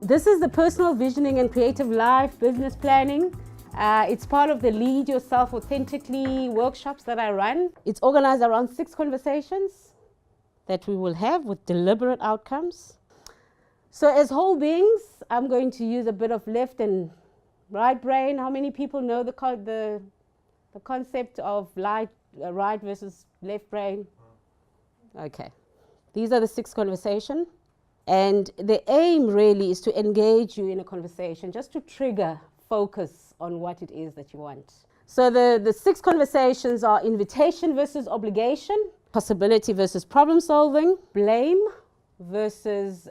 This is the personal visioning and creative life business planning. It's part of the Lead Yourself Authentically workshops that I run. It's organized around 6 conversations that we will have with deliberate outcomes. So as whole beings, I'm going to use a bit of left and right brain. How many people know the concept of right versus left brain? Okay. These are the 6 conversations. And the aim really is to engage you in a conversation, just to trigger focus on what it is that you want. So the 6 conversations are invitation versus obligation, possibility versus problem solving, blame versus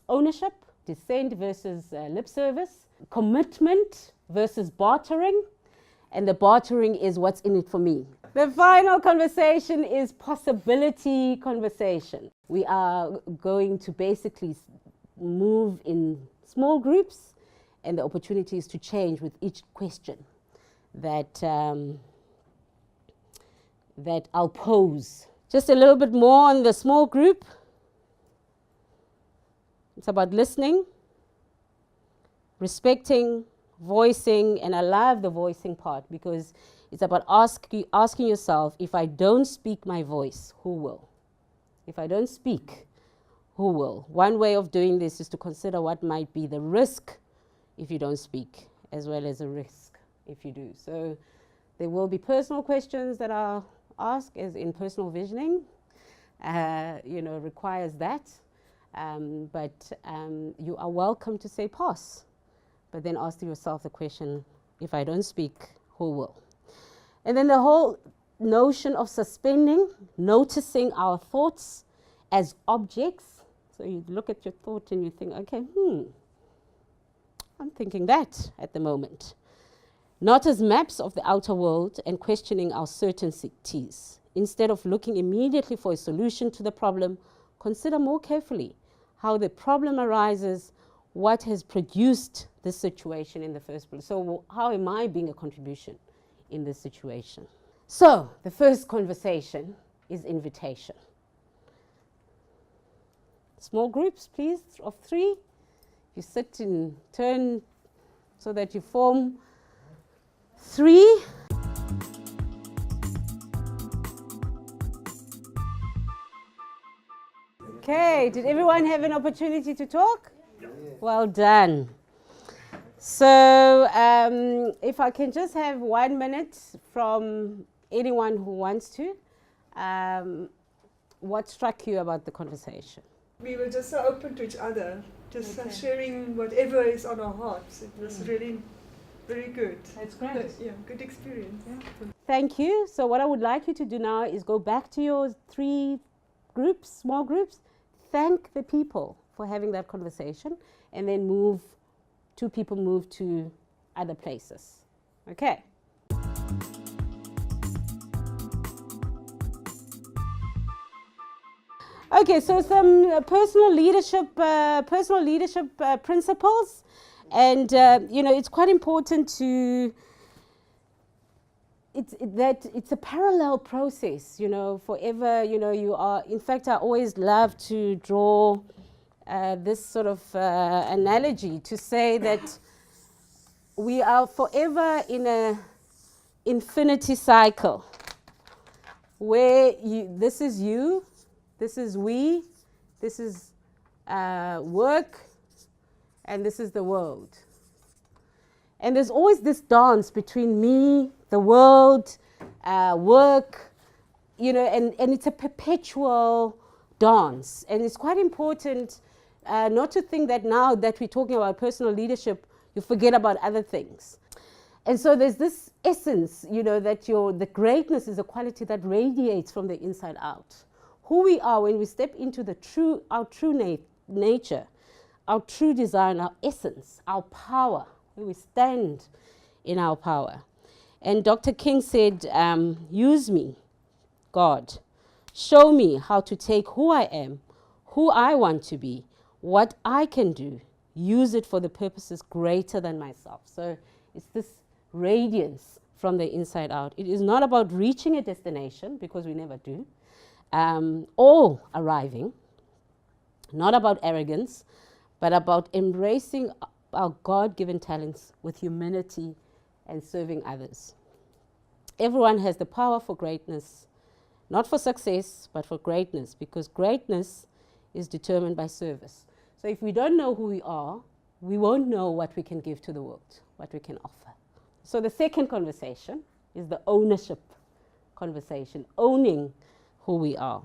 ownership, dissent versus lip service, commitment versus bartering, and the bartering is what's in it for me. The final conversation is possibility conversation. We are going to basically move in small groups, and the opportunity is to change with each question that that I'll pose. Just a little bit more on the small group. It's about listening, respecting, voicing, and I love the voicing part because it's about asking yourself, if I don't speak my voice, who will? If I don't speak, who will? One way of doing this is to consider what might be the risk if you don't speak, as well as a risk if you do. So there will be personal questions that are asked, as in personal visioning, requires that. But you are welcome to say pass, but then ask yourself the question, if I don't speak, who will? And then the whole notion of suspending, noticing our thoughts as objects. So you look at your thought and you think, okay, I'm thinking that at the moment. Not as maps of the outer world and questioning our certainties. Instead of looking immediately for a solution to the problem, consider more carefully how the problem arises, what has produced this situation in the first place. So how am I being a contribution in this situation? So the first conversation is invitation. Small groups, please, of 3. You sit in turn so that you form 3. Okay, did everyone have an opportunity to talk? Yeah. Well done. So if I can just have 1 minute from anyone who wants to, what struck you about the conversation? We were just so open to each other, just sharing whatever is on our hearts. It was really very good. That's great. Yeah, good experience. Yeah. Thank you. So what I would like you to do now is go back to your 3 groups, small groups, thank the people for having that conversation, and then 2 people move to other places. Okay. Okay, so some personal leadership principles, and it's quite important to. It's a parallel process, forever. You are. In fact, I always love to draw this sort of analogy to say that we are forever in a infinity cycle where this is you, this is we, this is work, and this is the world. And there's always this dance between me, the world, work, and it's a perpetual dance. And it's quite important not to think that now that we're talking about personal leadership, you forget about other things. And so there's this essence, that the greatness is a quality that radiates from the inside out. Who we are when we step into our true nature, our true desire, our essence, our power, when we stand in our power. And Dr. King said, use me, God. Show me how to take who I am, who I want to be, what I can do, use it for the purposes greater than myself. So it's this radiance from the inside out. It is not about reaching a destination, because we never do, or arriving, not about arrogance, but about embracing our God-given talents with humility and serving others. Everyone has the power for greatness, not for success, but for greatness, because greatness is determined by service. So if we don't know who we are, we won't know what we can give to the world, what we can offer. So the second conversation is the ownership conversation, owning who we are.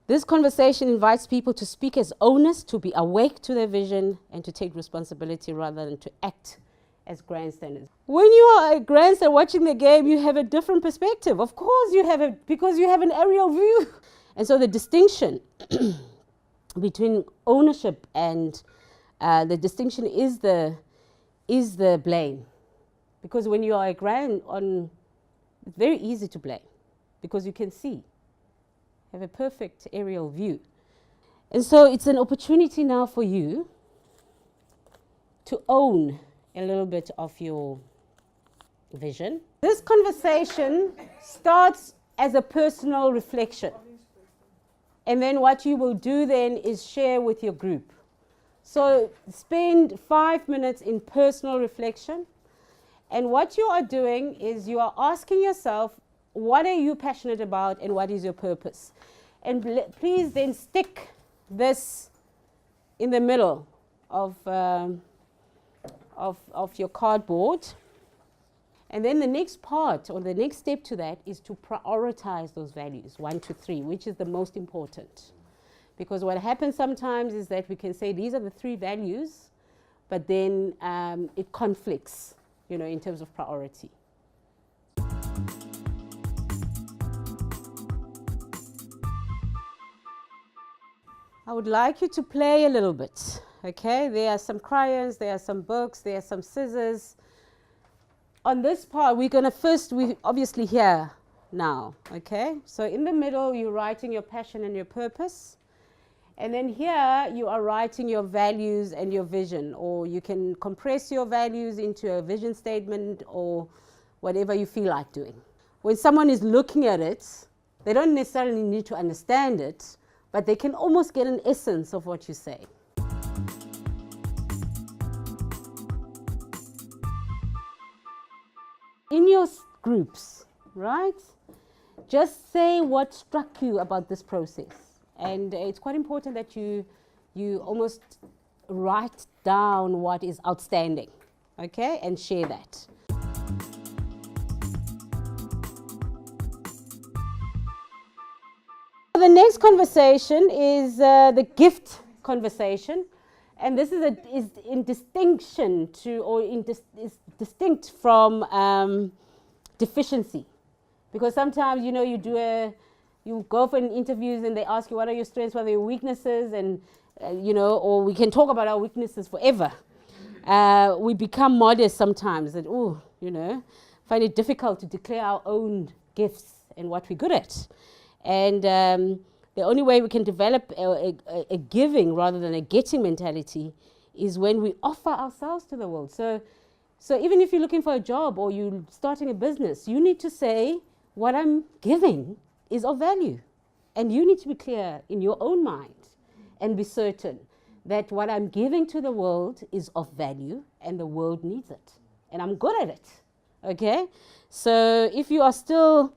This conversation invites people to speak as owners, to be awake to their vision, and to take responsibility rather than to act as grandstanders. When you are a grandstand watching the game, you have a different perspective. Of course you have it, because you have an aerial view. And so the distinction between ownership and the distinction is the blame. Because when you are a it's very easy to blame, because you can see, have a perfect aerial view. And so it's an opportunity now for you to own a little bit of your vision. This conversation starts as a personal reflection. And then what you will do then is share with your group. So spend 5 minutes in personal reflection. And what you are doing is you are asking yourself, what are you passionate about and what is your purpose? And please then stick this in the middle of your cardboard. And then the next part, or the next step to that, is to prioritize those values, 1 to 3, which is the most important. Because what happens sometimes is that we can say these are the 3 values, but then it conflicts, in terms of priority. I would like you to play a little bit, okay? There are some crayons, there are some books, there are some scissors. On this part, we obviously here now, okay? So in the middle, you're writing your passion and your purpose. And then here, you are writing your values and your vision, or you can compress your values into a vision statement or whatever you feel like doing. When someone is looking at it, they don't necessarily need to understand it, but they can almost get an essence of what you say. In your groups, right, just say what struck you about this process. And it's quite important that you almost write down what is outstanding, okay, and share that. The next conversation is the gift conversation, and this is in distinction to, or is distinct from deficiency, because sometimes you go for interviews and they ask you what are your strengths, what are your weaknesses, and or we can talk about our weaknesses forever. We become modest sometimes, that find it difficult to declare our own gifts and what we're good at. And the only way we can develop a giving rather than a getting mentality is when we offer ourselves to the world. So even if you're looking for a job or you're starting a business, you need to say, what I'm giving is of value. And you need to be clear in your own mind and be certain that what I'm giving to the world is of value and the world needs it. And I'm good at it, okay? So if you are still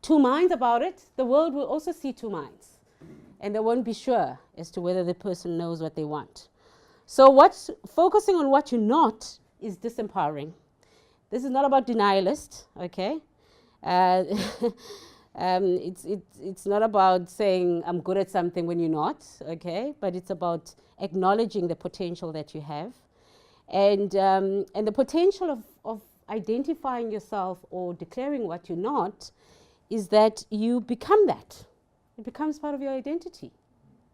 2 minds about it, the world will also see 2 minds. And they won't be sure as to whether the person knows what they want. So focusing on what you're not is disempowering. This is not about denialist, okay? It's not about saying I'm good at something when you're not, okay? But it's about acknowledging the potential that you have. And the potential of identifying yourself or declaring what you're not is that you become that. It becomes part of your identity.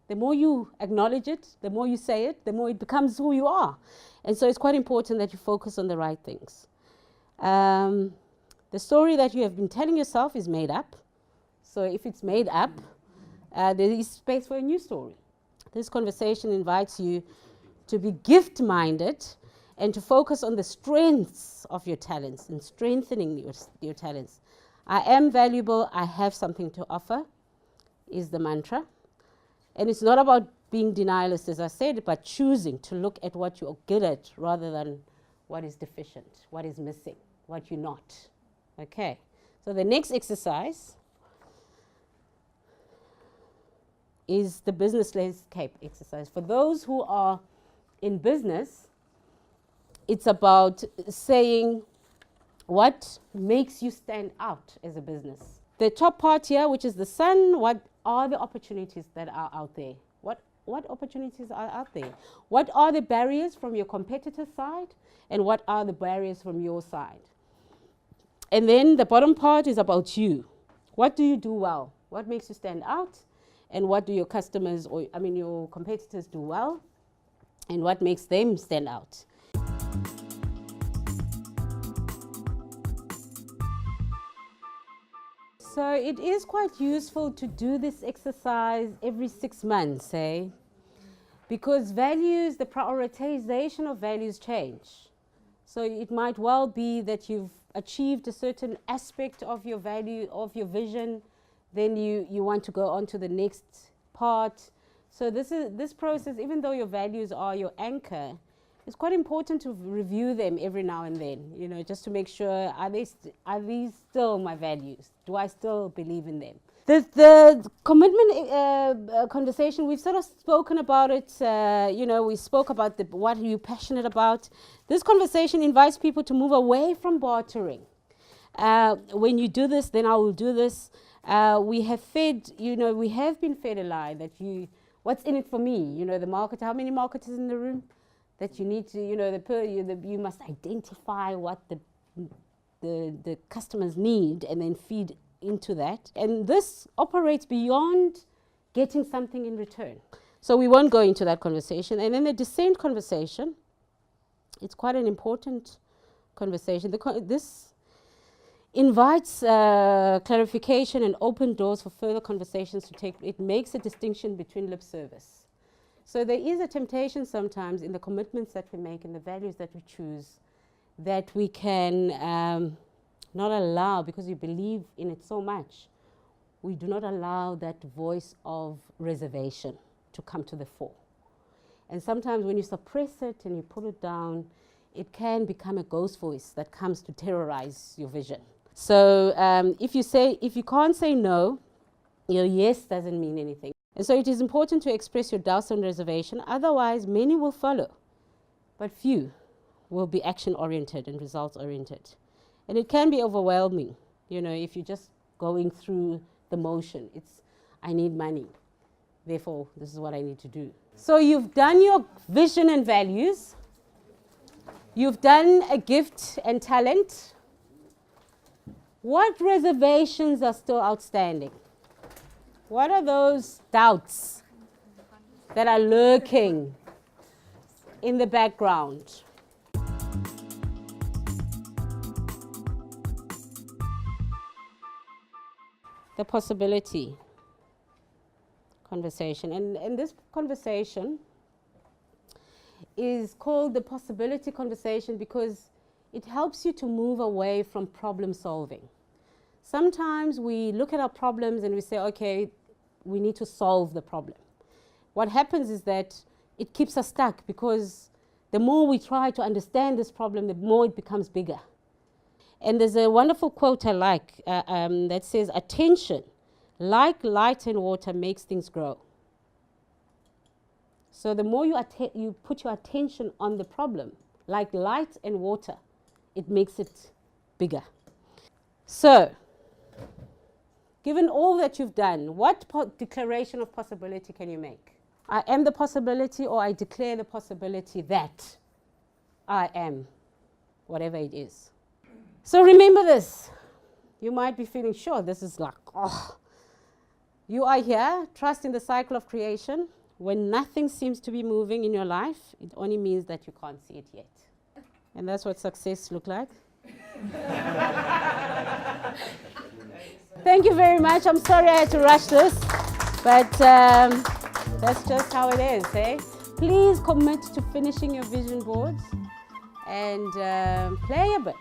The more you acknowledge it, the more you say it, the more it becomes who you are. And so it's quite important that you focus on the right things. The story that you have been telling yourself is made up. So if it's made up, there is space for a new story. This conversation invites you to be gift-minded and to focus on the strengths of your talents and strengthening your talents. I am valuable, I have something to offer, is the mantra. And it's not about being denialist, as I said, but choosing to look at what you're good at rather than what is deficient, what is missing, what you're not. Okay, so the next exercise is the business landscape exercise. For those who are in business, it's about saying what makes you stand out as a business. The top part here, which is the sun, what are the opportunities that are out there? What opportunities are out there? What are the barriers from your competitor side? And what are the barriers from your side? And then the bottom part is about you. What do you do well? What makes you stand out? And what do your customers, or your competitors do well? And what makes them stand out? So it is quite useful to do this exercise every 6 months, because values, the prioritization of values change. So it might well be that you've achieved a certain aspect of your value, of your vision, then you want to go on to the next part. So this process, even though your values are your anchor, it's quite important to review them every now and then, just to make sure, are these still my values? Do I still believe in them? The commitment conversation, we've sort of spoken about it. We spoke about what are you passionate about. This conversation invites people to move away from bartering. When you do this, then I will do this. We have been fed a lie that what's in it for me? The marketer, how many marketers in the room? That you need to, you must identify what the customers need and then feed into that. And this operates beyond getting something in return. So we won't go into that conversation. And then the dissent conversation, it's quite an important conversation. This invites clarification and open doors for further conversations to take. It makes a distinction between lip service. So there is a temptation sometimes in the commitments that we make and the values that we choose that we can not allow, because we believe in it so much, we do not allow that voice of reservation to come to the fore. And sometimes when you suppress it and you put it down, it can become a ghost voice that comes to terrorize your vision. So if you can't say no, your yes doesn't mean anything. And so it is important to express your doubts and reservation. Otherwise, many will follow, but few will be action-oriented and results-oriented. And it can be overwhelming, if you're just going through the motion. I need money, therefore this is what I need to do. So you've done your vision and values. You've done a gift and talent. What reservations are still outstanding? What are those doubts that are lurking in the background? The possibility conversation. And this conversation is called the possibility conversation because it helps you to move away from problem solving. Sometimes we look at our problems and we say, okay, we need to solve the problem. What happens is that it keeps us stuck because the more we try to understand this problem, the more it becomes bigger. And there's a wonderful quote I like that says, attention, like light and water, makes things grow. So the more you put your attention on the problem, like light and water, it makes it bigger. So, given all that you've done, what declaration of possibility can you make? I am the possibility, or I declare the possibility that I am, whatever it is. So remember this. You might be feeling, sure, this is like, oh. You are here, trust in the cycle of creation. When nothing seems to be moving in your life, it only means that you can't see it yet. And that's what success looks like. Thank you very much. I'm sorry I had to rush this, but that's just how it is. Please commit to finishing your vision boards and play a bit.